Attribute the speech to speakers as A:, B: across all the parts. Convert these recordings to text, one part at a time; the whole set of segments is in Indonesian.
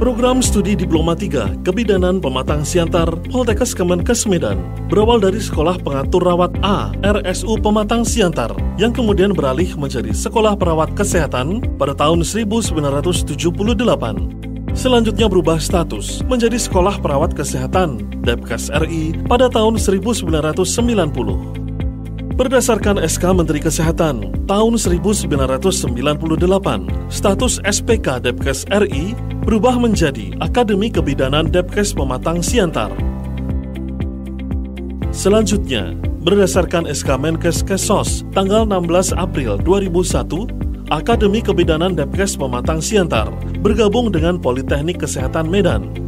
A: Program Studi Diploma 3 Kebidanan Pematang Siantar Poltekkes Kemenkes Medan berawal dari Sekolah Pengatur Rawat A RSU Pematang Siantar yang kemudian beralih menjadi Sekolah Perawat Kesehatan pada tahun 1978. Selanjutnya berubah status menjadi Sekolah Perawat Kesehatan Depkes RI pada tahun 1990. Berdasarkan SK Menteri Kesehatan tahun 1998, status SPK Depkes RI berubah menjadi Akademi Kebidanan Depkes Pematang Siantar. Selanjutnya, berdasarkan SK Menkes Kesos tanggal 16 April 2001, Akademi Kebidanan Depkes Pematang Siantar bergabung dengan Politeknik Kesehatan Medan.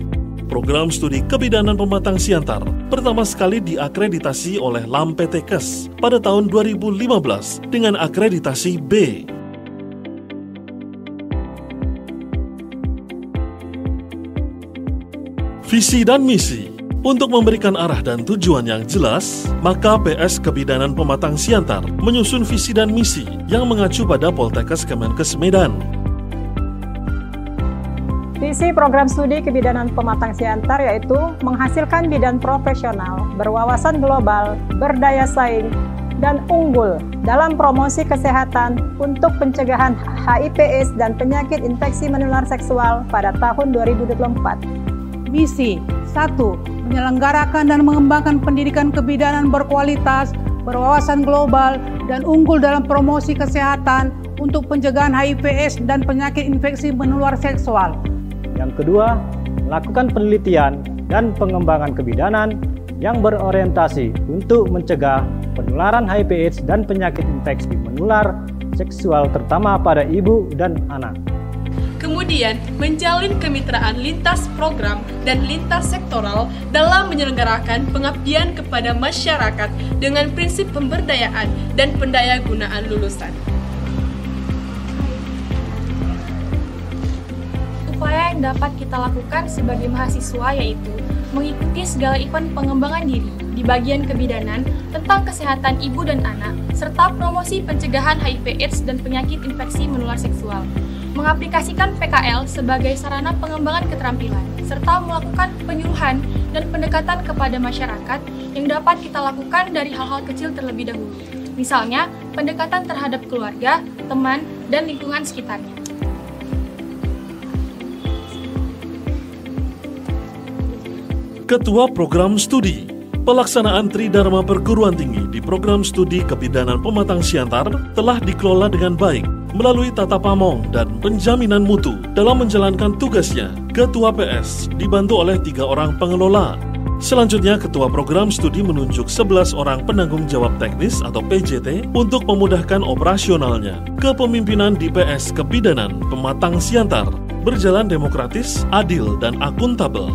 A: Program Studi Kebidanan Pematang Siantar pertama sekali diakreditasi oleh LAMPTKes pada tahun 2015 dengan akreditasi B. Visi dan misi. Untuk memberikan arah dan tujuan yang jelas, maka PS Kebidanan Pematang Siantar menyusun visi dan misi yang mengacu pada Poltekkes Kemenkes Medan.
B: Visi program studi Kebidanan Pematang Siantar yaitu menghasilkan bidan profesional, berwawasan global, berdaya saing, dan unggul dalam promosi kesehatan untuk pencegahan HIV/AIDS dan penyakit infeksi menular seksual pada tahun 2024.
C: Misi 1. Menyelenggarakan dan mengembangkan pendidikan kebidanan berkualitas, berwawasan global, dan unggul dalam promosi kesehatan untuk pencegahan HIV/AIDS dan penyakit infeksi menular seksual.
D: Yang kedua, melakukan penelitian dan pengembangan kebidanan yang berorientasi untuk mencegah penularan HIV/AIDS dan penyakit infeksi menular seksual terutama pada ibu dan anak.
E: Kemudian, menjalin kemitraan lintas program dan lintas sektoral dalam menyelenggarakan pengabdian kepada masyarakat dengan prinsip pemberdayaan dan pendayagunaan lulusan.
F: Upaya yang dapat kita lakukan sebagai mahasiswa yaitu mengikuti segala event pengembangan diri di bagian kebidanan tentang kesehatan ibu dan anak, serta promosi pencegahan HIV/AIDS dan penyakit infeksi menular seksual, mengaplikasikan PKL sebagai sarana pengembangan keterampilan, serta melakukan penyuluhan dan pendekatan kepada masyarakat yang dapat kita lakukan dari hal-hal kecil terlebih dahulu, misalnya pendekatan terhadap keluarga, teman, dan lingkungan sekitarnya.
A: Ketua Program Studi Pelaksanaan Tridharma Perguruan Tinggi di Program Studi Kebidanan Pematang Siantar telah dikelola dengan baik melalui tata pamong dan penjaminan mutu dalam menjalankan tugasnya. Ketua PS dibantu oleh 3 orang pengelola. Selanjutnya, Ketua Program Studi menunjuk 11 orang penanggung jawab teknis atau PJT untuk memudahkan operasionalnya. Kepemimpinan di PS Kebidanan Pematang Siantar berjalan demokratis, adil, dan akuntabel.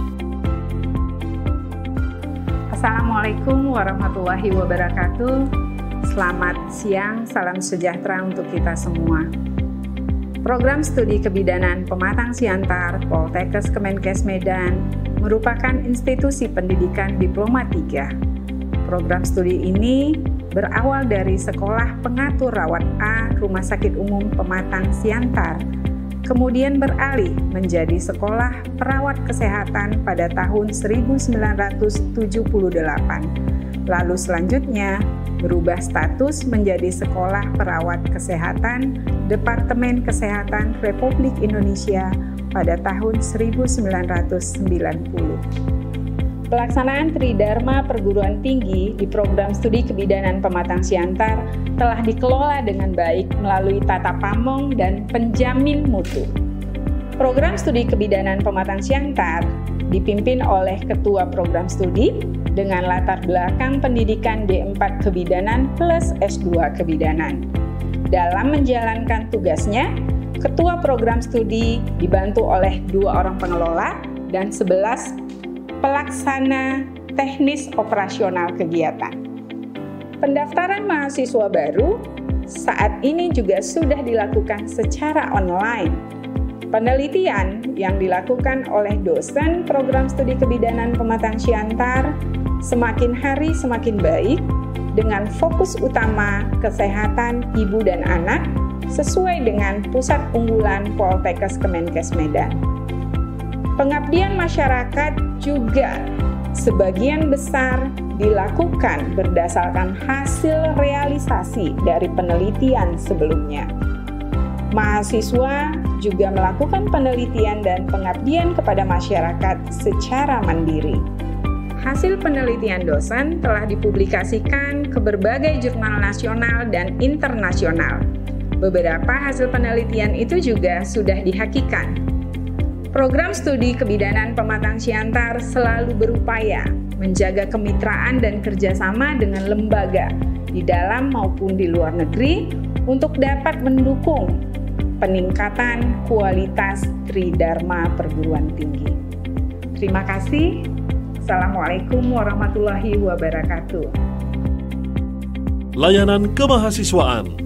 G: Assalamualaikum warahmatullahi wabarakatuh. Selamat siang, salam sejahtera untuk kita semua. Program Studi Kebidanan Pematang Siantar Poltekkes Kemenkes Medan merupakan institusi pendidikan Diploma 3. Program studi ini berawal dari Sekolah Pengatur Rawat A Rumah Sakit Umum Pematang Siantar, kemudian beralih menjadi Sekolah Perawat Kesehatan pada tahun 1978. Lalu selanjutnya berubah status menjadi Sekolah Perawat Kesehatan Departemen Kesehatan Republik Indonesia pada tahun 1990. Pelaksanaan Tridharma Perguruan Tinggi di Program Studi Kebidanan Pematang Siantar telah dikelola dengan baik melalui tata pamong dan penjamin mutu. Program Studi Kebidanan Pematang Siantar dipimpin oleh Ketua Program Studi dengan latar belakang pendidikan D4 Kebidanan plus S2 Kebidanan. Dalam menjalankan tugasnya, Ketua Program Studi dibantu oleh 2 orang pengelola dan 11 pelaksana teknis operasional kegiatan. Pendaftaran mahasiswa baru saat ini juga sudah dilakukan secara online. Penelitian yang dilakukan oleh dosen Program Studi Kebidanan Pematang Siantar semakin hari semakin baik dengan fokus utama kesehatan ibu dan anak sesuai dengan pusat unggulan Poltekkes Kemenkes Medan. Pengabdian masyarakat juga sebagian besar dilakukan berdasarkan hasil realisasi dari penelitian sebelumnya. Mahasiswa juga melakukan penelitian dan pengabdian kepada masyarakat secara mandiri. Hasil penelitian dosen telah dipublikasikan ke berbagai jurnal nasional dan internasional. Beberapa hasil penelitian itu juga sudah dihakikan. Program studi kebidanan Pematang Siantar selalu berupaya menjaga kemitraan dan kerjasama dengan lembaga di dalam maupun di luar negeri untuk dapat mendukung peningkatan kualitas Tridharma perguruan tinggi. Terima kasih. Assalamualaikum warahmatullahi wabarakatuh.
A: Layanan kemahasiswaan.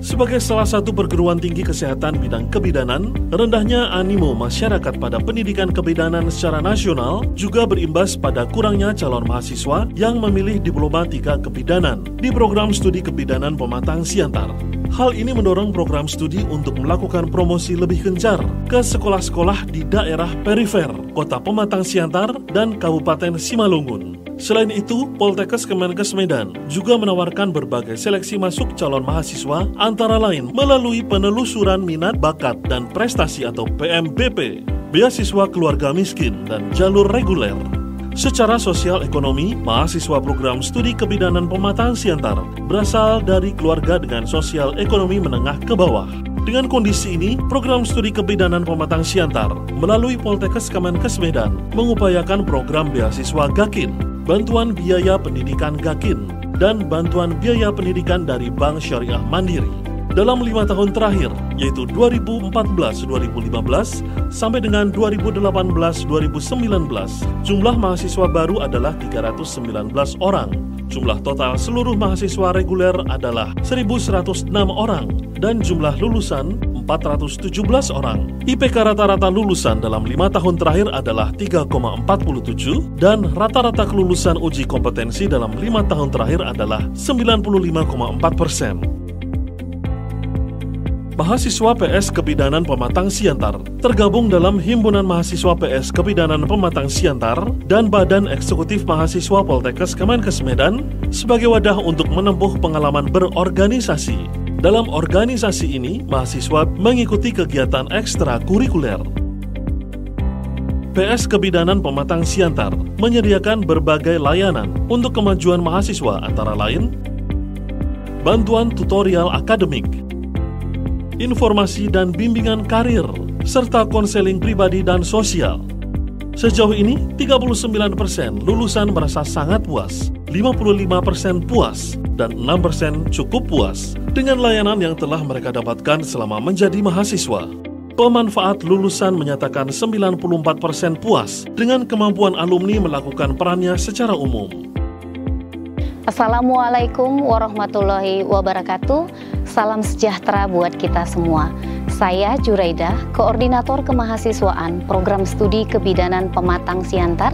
A: Sebagai salah satu perguruan tinggi kesehatan bidang kebidanan, rendahnya animo masyarakat pada pendidikan kebidanan secara nasional juga berimbas pada kurangnya calon mahasiswa yang memilih diploma 3 kebidanan di program studi kebidanan Pematang Siantar. Hal ini mendorong program studi untuk melakukan promosi lebih gencar ke sekolah-sekolah di daerah perifer Kota Pematang Siantar dan Kabupaten Simalungun. Selain itu, Poltekkes Kemenkes Medan juga menawarkan berbagai seleksi masuk calon mahasiswa antara lain melalui penelusuran minat, bakat, dan prestasi atau PMBP, beasiswa keluarga miskin, dan jalur reguler. Secara sosial ekonomi, mahasiswa program studi kebidanan Pematang Siantar berasal dari keluarga dengan sosial ekonomi menengah ke bawah. Dengan kondisi ini, program studi kebidanan Pematang Siantar melalui Poltekkes Kemenkes Medan mengupayakan program beasiswa GAKIN, bantuan biaya pendidikan GAKIN, dan bantuan biaya pendidikan dari Bank Syariah Mandiri. Dalam 5 tahun terakhir, yaitu 2014-2015 sampai dengan 2018-2019, jumlah mahasiswa baru adalah 319 orang. Jumlah total seluruh mahasiswa reguler adalah 1.106 orang dan jumlah lulusan 417 orang. IPK rata-rata lulusan dalam 5 tahun terakhir adalah 3,47 dan rata-rata kelulusan uji kompetensi dalam 5 tahun terakhir adalah 95,4%. Mahasiswa PS Kebidanan Pematang Siantar tergabung dalam Himpunan Mahasiswa PS Kebidanan Pematang Siantar dan Badan Eksekutif Mahasiswa Poltekkes Kemenkes Medan sebagai wadah untuk menempuh pengalaman berorganisasi. Dalam organisasi ini, mahasiswa mengikuti kegiatan ekstrakurikuler. PS Kebidanan Pematang Siantar menyediakan berbagai layanan untuk kemajuan mahasiswa antara lain bantuan tutorial akademik, informasi dan bimbingan karir, serta konseling pribadi dan sosial. Sejauh ini, 39% lulusan merasa sangat puas, 55% puas, dan 6% cukup puas dengan layanan yang telah mereka dapatkan selama menjadi mahasiswa. Pemanfaat lulusan menyatakan 94% puas dengan kemampuan alumni melakukan perannya secara umum.
H: Assalamualaikum warahmatullahi wabarakatuh. Salam sejahtera buat kita semua. Saya Juraidah, Koordinator Kemahasiswaan Program Studi Kebidanan Pematang Siantar,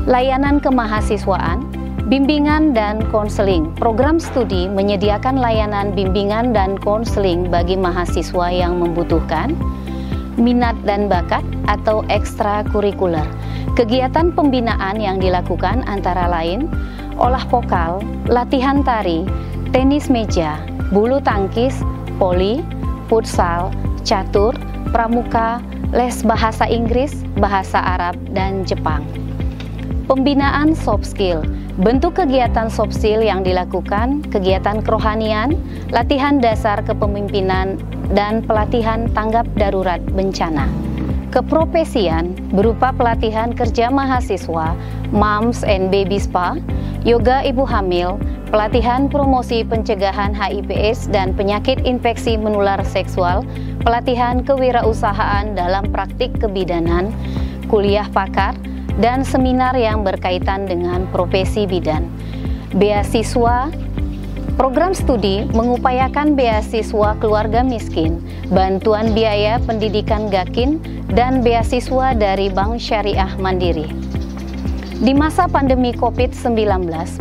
H: Layanan Kemahasiswaan, Bimbingan dan Konseling. Program studi menyediakan layanan bimbingan dan konseling bagi mahasiswa yang membutuhkan minat dan bakat atau ekstrakurikuler. Kegiatan pembinaan yang dilakukan antara lain olah vokal, latihan tari, tenis meja, bulu tangkis, voli, futsal, catur, pramuka, les bahasa Inggris, bahasa Arab, dan Jepang. Pembinaan soft skill. Bentuk kegiatan soft skill yang dilakukan, kegiatan kerohanian, latihan dasar kepemimpinan, dan pelatihan tanggap darurat bencana. Keprofesian berupa pelatihan kerja mahasiswa, Moms and Baby Spa, yoga ibu hamil, pelatihan promosi pencegahan HIV/AIDS dan penyakit infeksi menular seksual, pelatihan kewirausahaan dalam praktik kebidanan, kuliah pakar, dan seminar yang berkaitan dengan profesi bidan. Beasiswa. Program studi mengupayakan beasiswa keluarga miskin, bantuan biaya pendidikan GAKIN, dan beasiswa dari Bank Syariah Mandiri. Di masa pandemi COVID-19,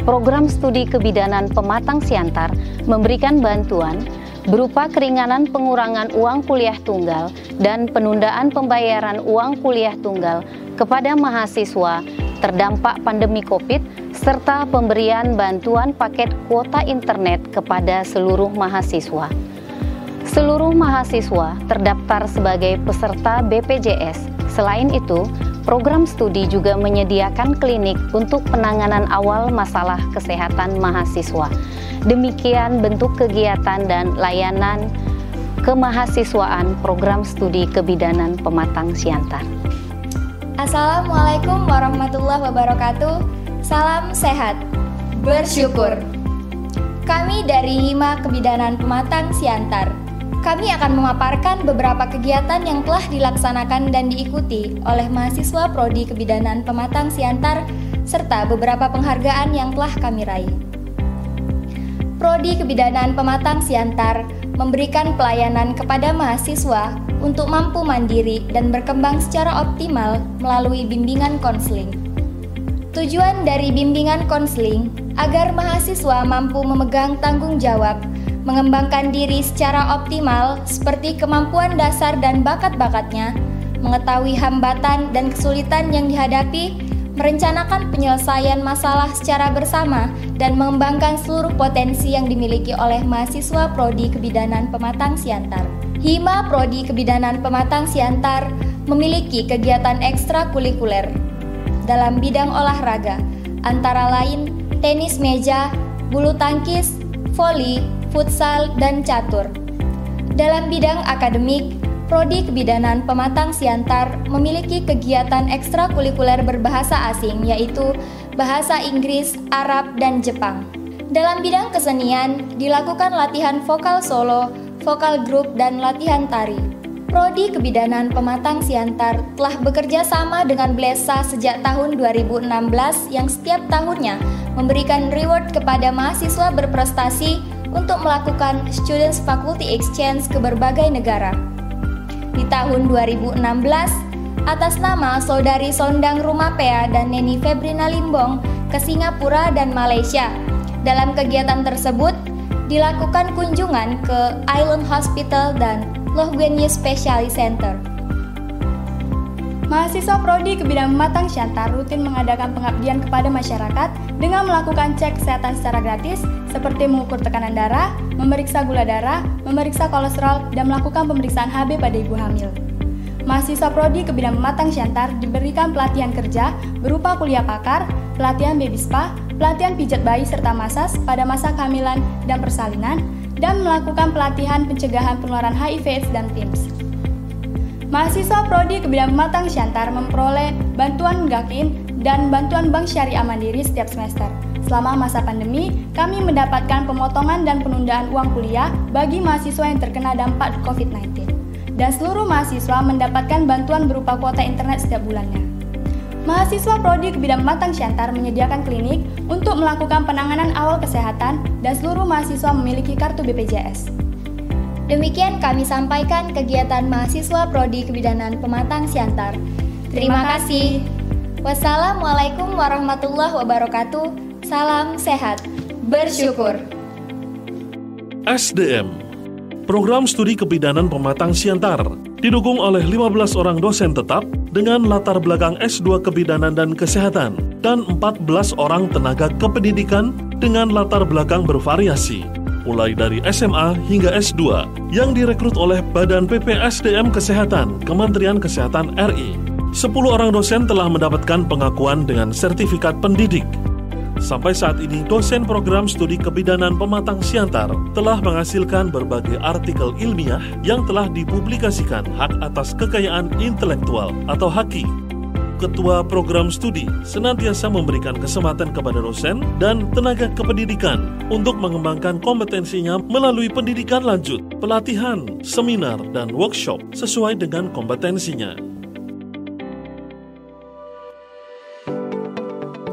H: program studi kebidanan Pematang Siantar memberikan bantuan berupa keringanan pengurangan uang kuliah tunggal dan penundaan pembayaran uang kuliah tunggal kepada mahasiswa terdampak pandemi COVID, serta pemberian bantuan paket kuota internet kepada seluruh mahasiswa. Seluruh mahasiswa terdaftar sebagai peserta BPJS. Selain itu, program studi juga menyediakan klinik untuk penanganan awal masalah kesehatan mahasiswa. Demikian bentuk kegiatan dan layanan kemahasiswaan program studi kebidanan Pematang Siantar.
I: Assalamualaikum warahmatullahi wabarakatuh. Salam sehat, bersyukur. Kami dari Hima Kebidanan Pematang Siantar. Kami akan memaparkan beberapa kegiatan yang telah dilaksanakan dan diikuti oleh mahasiswa Prodi Kebidanan Pematang Siantar serta beberapa penghargaan yang telah kami raih. Prodi Kebidanan Pematang Siantar memberikan pelayanan kepada mahasiswa untuk mampu mandiri dan berkembang secara optimal melalui bimbingan konseling. Tujuan dari bimbingan konseling agar mahasiswa mampu memegang tanggung jawab, mengembangkan diri secara optimal seperti kemampuan dasar dan bakat-bakatnya, mengetahui hambatan dan kesulitan yang dihadapi, merencanakan penyelesaian masalah secara bersama, dan mengembangkan seluruh potensi yang dimiliki oleh mahasiswa Prodi Kebidanan Pematang Siantar. Hima Prodi Kebidanan Pematang Siantar memiliki kegiatan ekstrakurikuler dalam bidang olahraga, antara lain tenis meja, bulu tangkis, voli, futsal, dan catur. Dalam bidang akademik, Prodi Kebidanan Pematang Siantar memiliki kegiatan ekstrakurikuler berbahasa asing, yaitu bahasa Inggris, Arab, dan Jepang. Dalam bidang kesenian, dilakukan latihan vokal solo, vokal grup, dan latihan tari. Prodi Kebidanan Pematang Siantar telah bekerja sama dengan Blesa sejak tahun 2016 yang setiap tahunnya memberikan reward kepada mahasiswa berprestasi untuk melakukan Students Faculty Exchange ke berbagai negara. Di tahun 2016, atas nama Saudari Sondang Rumapea dan Neni Febrina Limbong ke Singapura dan Malaysia. Dalam kegiatan tersebut, dilakukan kunjungan ke Island Hospital dan Loh Guin Yu Specialist Center.
J: Mahasiswa Prodi Kebidanan Pematang Siantar rutin mengadakan pengabdian kepada masyarakat dengan melakukan cek kesehatan secara gratis seperti mengukur tekanan darah, memeriksa gula darah, memeriksa kolesterol, dan melakukan pemeriksaan HB pada ibu hamil. Mahasiswa Prodi Kebidanan Pematang Siantar diberikan pelatihan kerja berupa kuliah pakar, pelatihan baby spa, pelatihan pijat bayi serta masas pada masa kehamilan dan persalinan, dan melakukan pelatihan pencegahan penularan HIV/AIDS dan TIMS. Mahasiswa Prodi Kebidanan Pematang Siantar memperoleh bantuan Gakin dan bantuan Bank Syariah Mandiri setiap semester. Selama masa pandemi, kami mendapatkan pemotongan dan penundaan uang kuliah bagi mahasiswa yang terkena dampak COVID-19. Dan seluruh mahasiswa mendapatkan bantuan berupa kuota internet setiap bulannya. Mahasiswa Prodi Kebidanan Pematang Siantar menyediakan klinik untuk melakukan penanganan awal kesehatan dan seluruh mahasiswa memiliki kartu BPJS.
I: Demikian kami sampaikan kegiatan mahasiswa Prodi Kebidanan Pematang Siantar. Terima kasih. Wassalamualaikum warahmatullahi wabarakatuh. Salam sehat, bersyukur.
A: SDM, Program Studi Kebidanan Pematang Siantar, didukung oleh 15 orang dosen tetap dengan latar belakang S2 Kebidanan dan Kesehatan dan 14 orang tenaga kependidikan dengan latar belakang bervariasi, mulai dari SMA hingga S2, yang direkrut oleh Badan PPSDM Kesehatan Kementerian Kesehatan RI. 10 orang dosen telah mendapatkan pengakuan dengan sertifikat pendidik. Sampai saat ini, dosen program studi kebidanan Pematang Siantar telah menghasilkan berbagai artikel ilmiah yang telah dipublikasikan hak atas kekayaan intelektual atau HAKI. Ketua program studi senantiasa memberikan kesempatan kepada dosen dan tenaga kependidikan untuk mengembangkan kompetensinya melalui pendidikan lanjut, pelatihan, seminar, dan workshop sesuai dengan kompetensinya.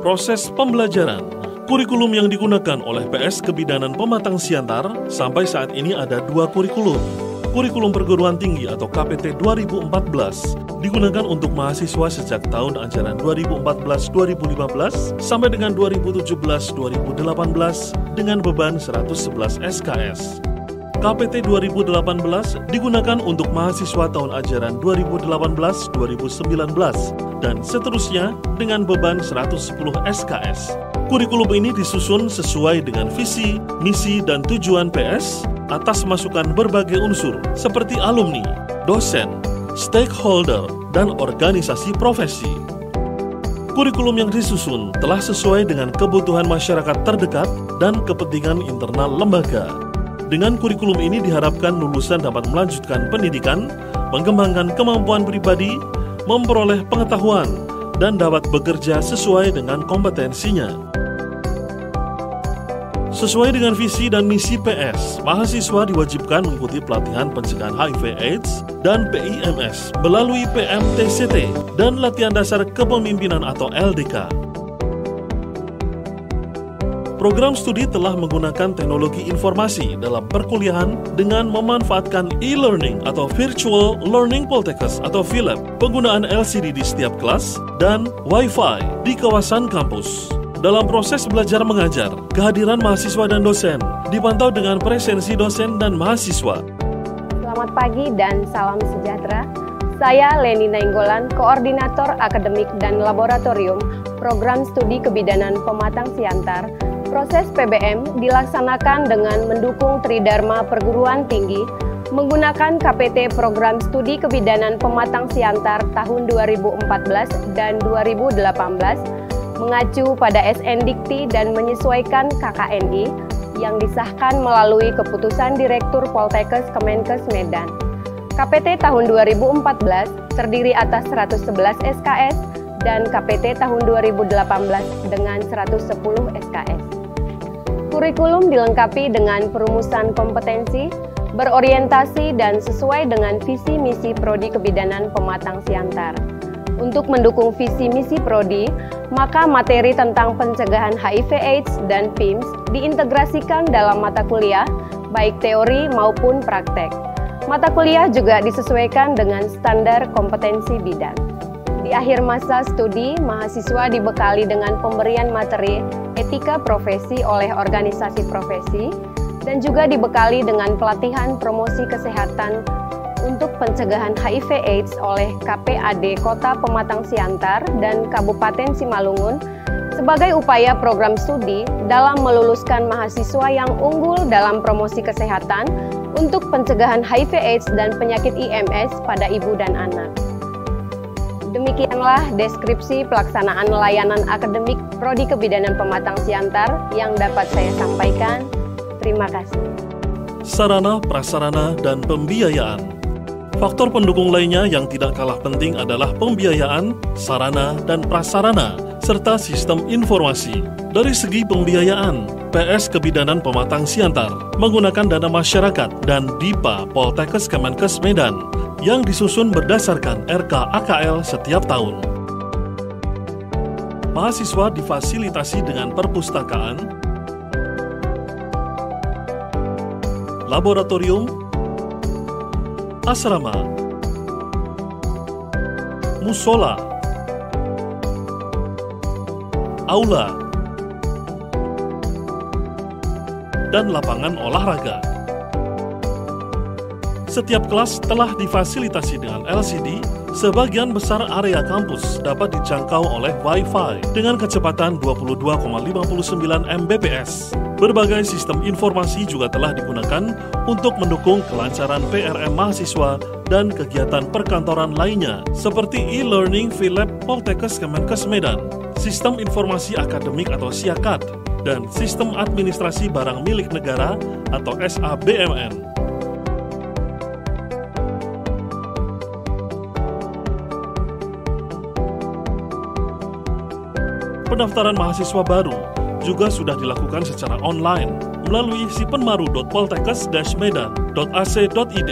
A: Proses pembelajaran. Kurikulum yang digunakan oleh PS Kebidanan Pematang Siantar sampai saat ini ada 2 kurikulum. Kurikulum Perguruan Tinggi atau KPT 2014 digunakan untuk mahasiswa sejak tahun ajaran 2014-2015 sampai dengan 2017-2018 dengan beban 111 SKS. KPT 2018 digunakan untuk mahasiswa tahun ajaran 2018-2019 dan seterusnya dengan beban 110 SKS. Kurikulum ini disusun sesuai dengan visi, misi, dan tujuan PS atas masukan berbagai unsur seperti alumni, dosen, stakeholder, dan organisasi profesi. Kurikulum yang disusun telah sesuai dengan kebutuhan masyarakat terdekat dan kepentingan internal lembaga. Dengan kurikulum ini diharapkan lulusan dapat melanjutkan pendidikan, mengembangkan kemampuan pribadi, memperoleh pengetahuan, dan dapat bekerja sesuai dengan kompetensinya. Sesuai dengan visi dan misi PS, mahasiswa diwajibkan mengikuti pelatihan pencegahan HIV/AIDS dan PIMS melalui PMTCT dan latihan dasar kepemimpinan atau LDK. Program studi telah menggunakan teknologi informasi dalam perkuliahan dengan memanfaatkan e-learning atau Virtual Learning Poltekkes atau VLAB, penggunaan LCD di setiap kelas, dan Wi-Fi di kawasan kampus. Dalam proses belajar mengajar, kehadiran mahasiswa dan dosen dipantau dengan presensi dosen dan mahasiswa.
K: Selamat pagi dan salam sejahtera. Saya Leni Nainggolan, Koordinator Akademik dan Laboratorium Program Studi Kebidanan Pematang Siantar. Proses PBM dilaksanakan dengan mendukung Tridharma Perguruan Tinggi menggunakan KPT Program Studi Kebidanan Pematang Siantar tahun 2014 dan 2018, mengacu pada SN Dikti dan menyesuaikan KKNI yang disahkan melalui keputusan Direktur Poltekkes Kemenkes Medan. KPT tahun 2014 terdiri atas 111 SKS dan KPT tahun 2018 dengan 110 SKS. Kurikulum dilengkapi dengan perumusan kompetensi, berorientasi dan sesuai dengan visi misi Prodi Kebidanan Pematang Siantar. Untuk mendukung visi misi Prodi, maka materi tentang pencegahan HIV/AIDS dan PIMS diintegrasikan dalam mata kuliah, baik teori maupun praktek. Mata kuliah juga disesuaikan dengan standar kompetensi bidang. Di akhir masa studi, mahasiswa dibekali dengan pemberian materi etika profesi oleh organisasi profesi dan juga dibekali dengan pelatihan promosi kesehatan untuk pencegahan HIV/AIDS oleh KPAD Kota Pematang Siantar dan Kabupaten Simalungun sebagai upaya program studi dalam meluluskan mahasiswa yang unggul dalam promosi kesehatan untuk pencegahan HIV/AIDS dan penyakit IMS pada ibu dan anak. Demikianlah deskripsi pelaksanaan layanan akademik Prodi Kebidanan Pematang Siantar yang dapat saya sampaikan. Terima kasih.
A: Sarana, prasarana, dan pembiayaan. Faktor pendukung lainnya yang tidak kalah penting adalah pembiayaan, sarana, dan prasarana, serta sistem informasi. Dari segi pembiayaan, PS Kebidanan Pematang Siantar menggunakan dana masyarakat dan DIPA Poltekkes Kemenkes Medan yang disusun berdasarkan RK/AKL setiap tahun. Mahasiswa difasilitasi dengan perpustakaan, laboratorium, asrama, musola, aula, dan lapangan olahraga. Setiap kelas telah difasilitasi dengan LCD, sebagian besar area kampus dapat dijangkau oleh Wi-Fi dengan kecepatan 22,59 Mbps. Berbagai sistem informasi juga telah digunakan untuk mendukung kelancaran PRM mahasiswa dan kegiatan perkantoran lainnya seperti e-learning VLAB Poltekkes Kemenkes Medan, sistem informasi akademik atau SIAKAD, dan sistem administrasi barang milik negara atau SABMN. Pendaftaran mahasiswa baru juga sudah dilakukan secara online melalui sipenmaru.poltekkes-medan.ac.id.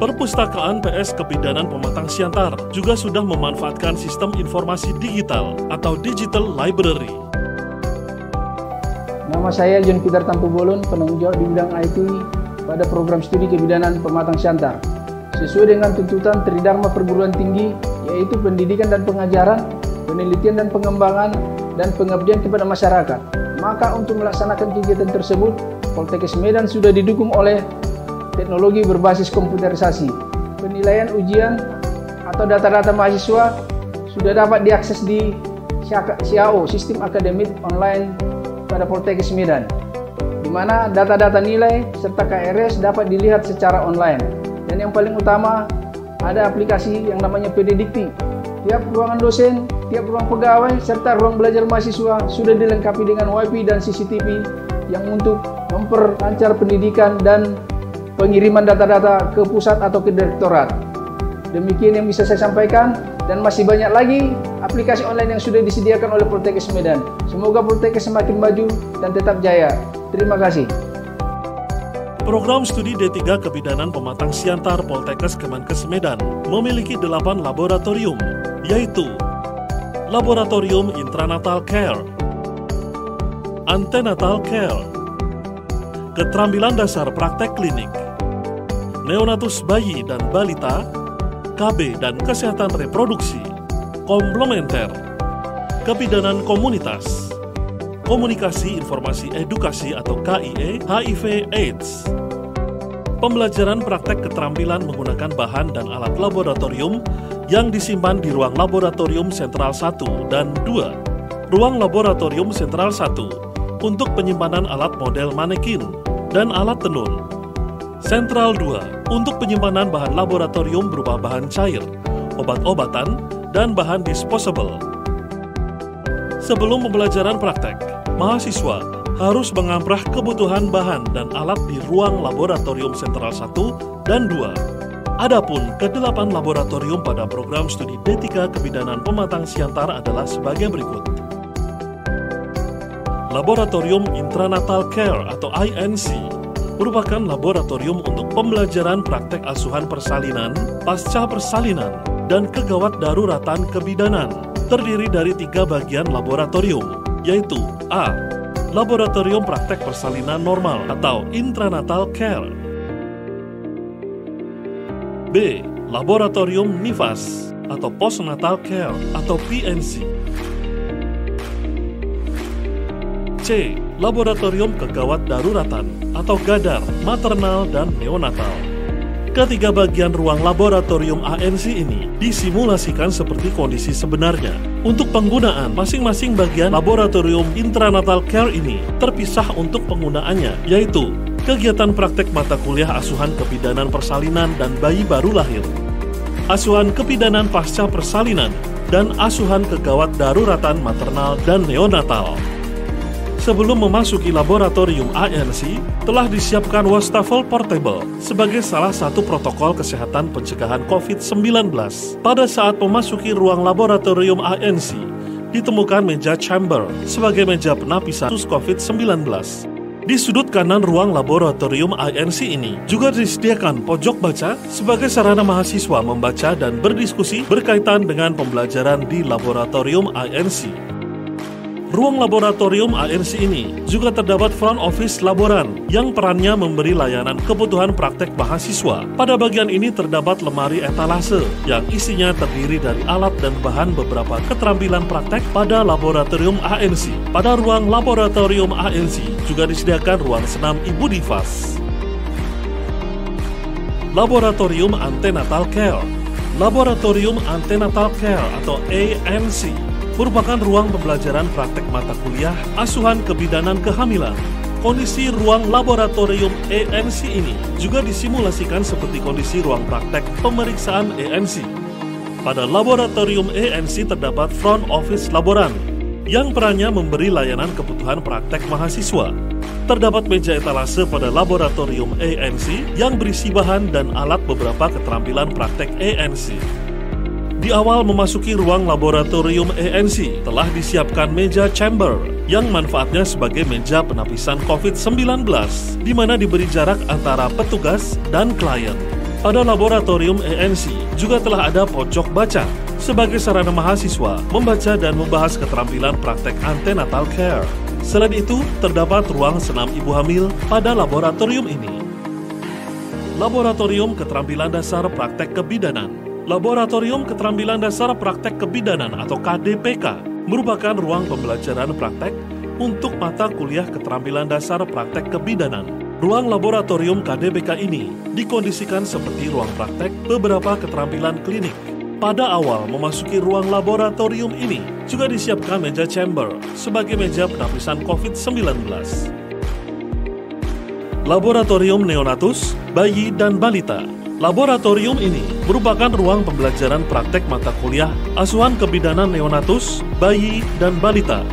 A: Perpustakaan PS Kebidanan Pematang Siantar juga sudah memanfaatkan sistem informasi digital atau Digital Library.
L: Nama saya John Peter Tampubolon, penanggung jawab di bidang IT pada program studi Kebidanan Pematang Siantar. Sesuai dengan tuntutan Tridharma Perguruan Tinggi, yaitu pendidikan dan pengajaran, penelitian dan pengembangan, dan pengabdian kepada masyarakat. Maka untuk melaksanakan kegiatan tersebut, Poltekkes Medan sudah didukung oleh teknologi berbasis komputerisasi. Penilaian ujian atau data-data mahasiswa sudah dapat diakses di SIAO, Sistem Akademik Online pada Poltekkes Medan, di mana data-data nilai serta KRS dapat dilihat secara online. Dan yang paling utama, ada aplikasi yang namanya PD Dikti. Tiap ruangan dosen, tiap ruang pegawai, serta ruang belajar mahasiswa sudah dilengkapi dengan WiFi dan CCTV yang untuk memperlancar pendidikan dan pengiriman data-data ke pusat atau ke direktorat. Demikian yang bisa saya sampaikan, dan masih banyak lagi aplikasi online yang sudah disediakan oleh Poltekkes Medan. Semoga Poltekkes semakin maju dan tetap jaya. Terima kasih.
A: Program Studi D3 Kebidanan Pematang Siantar Poltekkes Kemenkes Medan memiliki 8 laboratorium, yaitu Laboratorium Intranatal Care, Antenatal Care, Keterampilan Dasar Praktek Klinik, Neonatus Bayi dan Balita, KB dan Kesehatan Reproduksi, Komplementer, Kebidanan Komunitas, Komunikasi Informasi Edukasi atau KIE, HIV AIDS, pembelajaran praktek keterampilan menggunakan bahan dan alat laboratorium yang disimpan di ruang laboratorium sentral 1 dan 2, ruang laboratorium sentral 1 untuk penyimpanan alat model manekin dan alat tenun, sentral 2 untuk penyimpanan bahan laboratorium berupa bahan cair, obat-obatan, dan bahan disposable. Sebelum pembelajaran praktek, mahasiswa harus mengamprah kebutuhan bahan dan alat di ruang laboratorium sentral 1 dan 2. Adapun ke-8 laboratorium pada program studi D3 Kebidanan Pematang Siantar adalah sebagai berikut. Laboratorium Intranatal Care atau INC merupakan laboratorium untuk pembelajaran praktek asuhan persalinan, pasca persalinan, dan kegawat daruratan kebidanan. Terdiri dari 3 bagian laboratorium, yaitu A. Laboratorium Praktek Persalinan Normal atau Intranatal Care, B. Laboratorium NIFAS atau Postnatal Care atau PNC, C. Laboratorium Kegawat Daruratan atau GADAR, Maternal dan Neonatal. Ketiga bagian ruang laboratorium ANC ini disimulasikan seperti kondisi sebenarnya. Untuk penggunaan, masing-masing bagian laboratorium intranatal care ini terpisah untuk penggunaannya, yaitu kegiatan praktek mata kuliah asuhan kebidanan persalinan dan bayi baru lahir, asuhan kebidanan pasca persalinan, dan asuhan kegawat daruratan maternal dan neonatal. Sebelum memasuki laboratorium ANC, telah disiapkan wastafel portable sebagai salah satu protokol kesehatan pencegahan COVID-19. Pada saat memasuki ruang laboratorium ANC, ditemukan meja chamber sebagai meja penapisan COVID-19. Di sudut kanan ruang laboratorium ANC ini juga disediakan pojok baca sebagai sarana mahasiswa membaca dan berdiskusi berkaitan dengan pembelajaran di laboratorium ANC. Ruang laboratorium ANC ini juga terdapat front office laboran yang perannya memberi layanan kebutuhan praktek mahasiswa. Pada bagian ini terdapat lemari etalase yang isinya terdiri dari alat dan bahan beberapa keterampilan praktek pada laboratorium ANC. Pada ruang laboratorium ANC juga disediakan ruang senam Ibu Difas. Laboratorium Antenatal Care. Laboratorium Antenatal Care atau ANC merupakan ruang pembelajaran praktek mata kuliah asuhan kebidanan kehamilan. Kondisi ruang laboratorium ANC ini juga disimulasikan seperti kondisi ruang praktek pemeriksaan ANC. Pada laboratorium ANC terdapat front office laboran yang perannya memberi layanan kebutuhan praktek mahasiswa. Terdapat meja etalase pada laboratorium ANC yang berisi bahan dan alat beberapa keterampilan praktek ANC. Di awal memasuki ruang laboratorium ANC, telah disiapkan meja chamber yang manfaatnya sebagai meja penapisan COVID-19, di mana diberi jarak antara petugas dan klien. Pada laboratorium ANC juga telah ada pojok baca sebagai sarana mahasiswa membaca dan membahas keterampilan praktek antenatal care. Selain itu, terdapat ruang senam ibu hamil pada laboratorium ini. Laboratorium Keterampilan Dasar Praktek Kebidanan. Laboratorium Keterampilan Dasar Praktek Kebidanan atau KDPK merupakan ruang pembelajaran praktek untuk mata kuliah keterampilan dasar praktek kebidanan. Ruang laboratorium KDBK ini dikondisikan seperti ruang praktek beberapa keterampilan klinik. Pada awal memasuki ruang laboratorium ini, juga disiapkan meja chamber sebagai meja penapisan COVID-19. Laboratorium Neonatus, Bayi dan Balita. Laboratorium ini merupakan ruang pembelajaran praktek mata kuliah asuhan kebidanan neonatus, bayi, dan balita.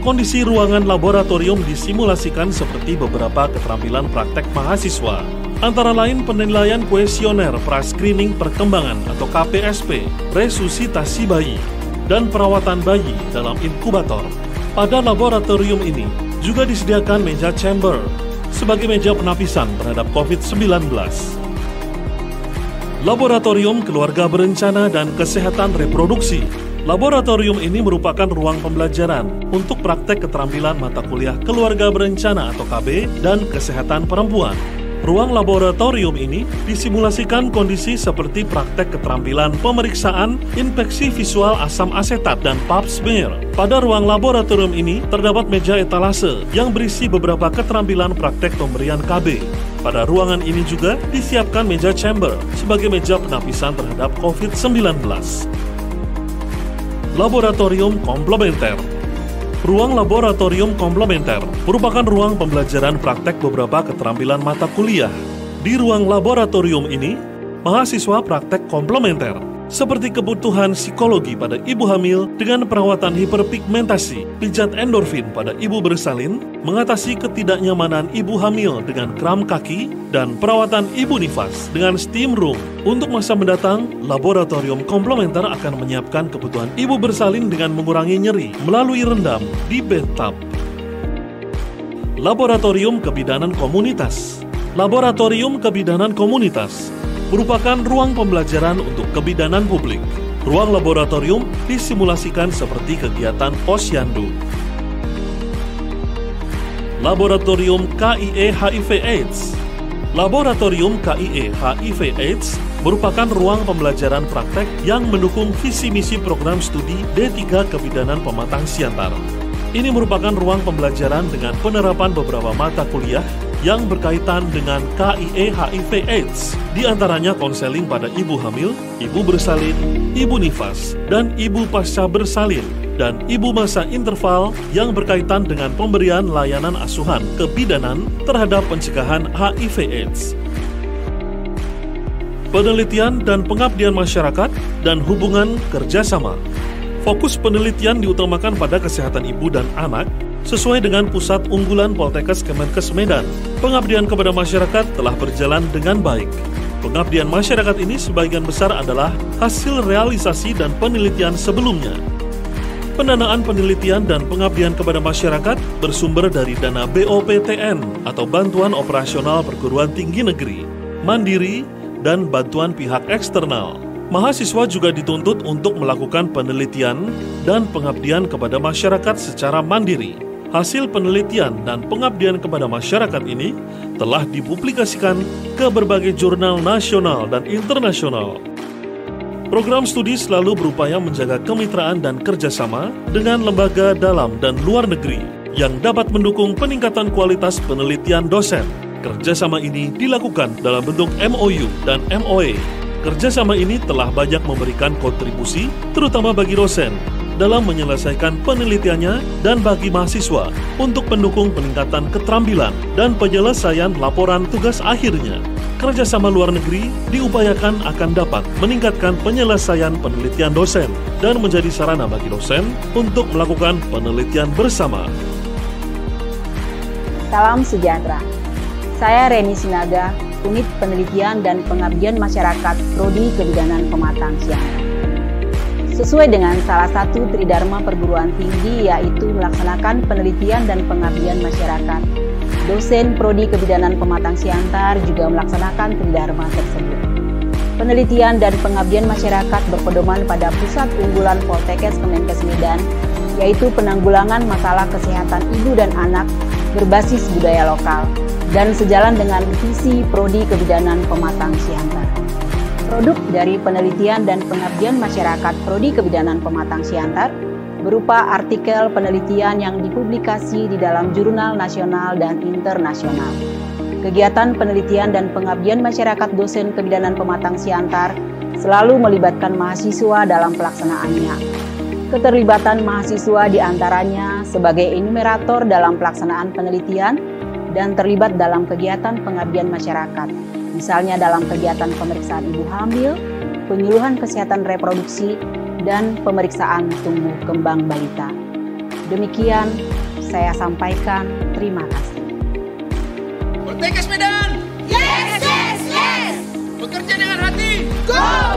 A: Kondisi ruangan laboratorium disimulasikan seperti beberapa keterampilan praktek mahasiswa, antara lain penilaian kuesioner pra-screening perkembangan atau KPSP, resusitasi bayi, dan perawatan bayi dalam inkubator. Pada laboratorium ini juga disediakan meja chamber sebagai meja penapisan terhadap COVID-19. Laboratorium Keluarga Berencana dan Kesehatan Reproduksi. Laboratorium ini merupakan ruang pembelajaran untuk praktek keterampilan mata kuliah keluarga berencana atau KB dan kesehatan perempuan. Ruang laboratorium ini disimulasikan kondisi seperti praktek keterampilan pemeriksaan infeksi visual asam asetat dan pap smear. Pada ruang laboratorium ini terdapat meja etalase yang berisi beberapa keterampilan praktek pemberian KB. Pada ruangan ini juga disiapkan meja chamber sebagai meja penapisan terhadap COVID-19. Laboratorium Komplementer. Ruang laboratorium komplementer merupakan ruang pembelajaran praktek beberapa keterampilan mata kuliah. Di ruang laboratorium ini, mahasiswa praktek komplementer seperti kebutuhan psikologi pada ibu hamil dengan perawatan hiperpigmentasi, pijat endorfin pada ibu bersalin, mengatasi ketidaknyamanan ibu hamil dengan kram kaki, dan perawatan ibu nifas dengan steam room. Untuk masa mendatang, laboratorium komplementer akan menyiapkan kebutuhan ibu bersalin dengan mengurangi nyeri melalui rendam di bathtub. Laboratorium Kebidanan Komunitas. Laboratorium Kebidanan Komunitas merupakan ruang pembelajaran untuk kebidanan publik. Ruang laboratorium disimulasikan seperti kegiatan posyandu. Laboratorium KIE HIV/AIDS. Laboratorium KIE HIV/AIDS merupakan ruang pembelajaran praktek yang mendukung visi misi program studi D3 Kebidanan Pematang Siantar. Ini merupakan ruang pembelajaran dengan penerapan beberapa mata kuliah yang berkaitan dengan KIE HIV/AIDS, di antaranya konseling pada ibu hamil, ibu bersalin, ibu nifas, dan ibu pasca bersalin, dan ibu masa interval yang berkaitan dengan pemberian layanan asuhan kebidanan terhadap pencegahan HIV/AIDS. Penelitian dan pengabdian masyarakat dan hubungan kerjasama. Fokus penelitian diutamakan pada kesehatan ibu dan anak, sesuai dengan pusat unggulan Poltekkes Kemenkes Medan. Pengabdian kepada masyarakat telah berjalan dengan baik. Pengabdian masyarakat ini sebagian besar adalah hasil realisasi dan penelitian sebelumnya. Pendanaan penelitian dan pengabdian kepada masyarakat bersumber dari dana BOPTN atau Bantuan Operasional Perguruan Tinggi Negeri, Mandiri, dan bantuan pihak eksternal. Mahasiswa juga dituntut untuk melakukan penelitian dan pengabdian kepada masyarakat secara mandiri. Hasil penelitian dan pengabdian kepada masyarakat ini telah dipublikasikan ke berbagai jurnal nasional dan internasional. Program studi selalu berupaya menjaga kemitraan dan kerjasama dengan lembaga dalam dan luar negeri yang dapat mendukung peningkatan kualitas penelitian dosen. Kerjasama ini dilakukan dalam bentuk MOU dan MOE. Kerjasama ini telah banyak memberikan kontribusi, terutama bagi dosen, dalam menyelesaikan penelitiannya dan bagi mahasiswa untuk mendukung peningkatan keterampilan dan penyelesaian laporan tugas akhirnya. Kerjasama luar negeri diupayakan akan dapat meningkatkan penyelesaian penelitian dosen dan menjadi sarana bagi dosen untuk melakukan penelitian bersama.
M: Salam sejahtera. Saya Reni Sinaga, Unit Penelitian dan Pengabdian Masyarakat Prodi Kebidanan Pematang Siantar. Sesuai dengan salah satu tridharma perguruan tinggi, yaitu melaksanakan penelitian dan pengabdian masyarakat, dosen Prodi Kebidanan Pematang Siantar juga melaksanakan tridharma tersebut. Penelitian dan pengabdian masyarakat berpedoman pada pusat unggulan Poltekkes Kemenkes Medan, yaitu penanggulangan masalah kesehatan ibu dan anak berbasis budaya lokal, dan sejalan dengan visi Prodi Kebidanan Pematang Siantar. Produk dari penelitian dan pengabdian masyarakat Prodi Kebidanan Pematang Siantar berupa artikel penelitian yang dipublikasi di dalam jurnal nasional dan internasional. kegiatan penelitian dan pengabdian masyarakat dosen kebidanan pematang siantar selalu melibatkan mahasiswa dalam pelaksanaannya. Keterlibatan mahasiswa diantaranya sebagai enumerator dalam pelaksanaan penelitian dan terlibat dalam kegiatan pengabdian masyarakat, misalnya dalam kegiatan pemeriksaan ibu hamil, penyuluhan kesehatan reproduksi, dan pemeriksaan tumbuh kembang balita. Demikian saya sampaikan, terima kasih.
N: Poltekkes Medan!
O: Yes, yes, yes!
N: Bekerja dengan hati!
O: Go!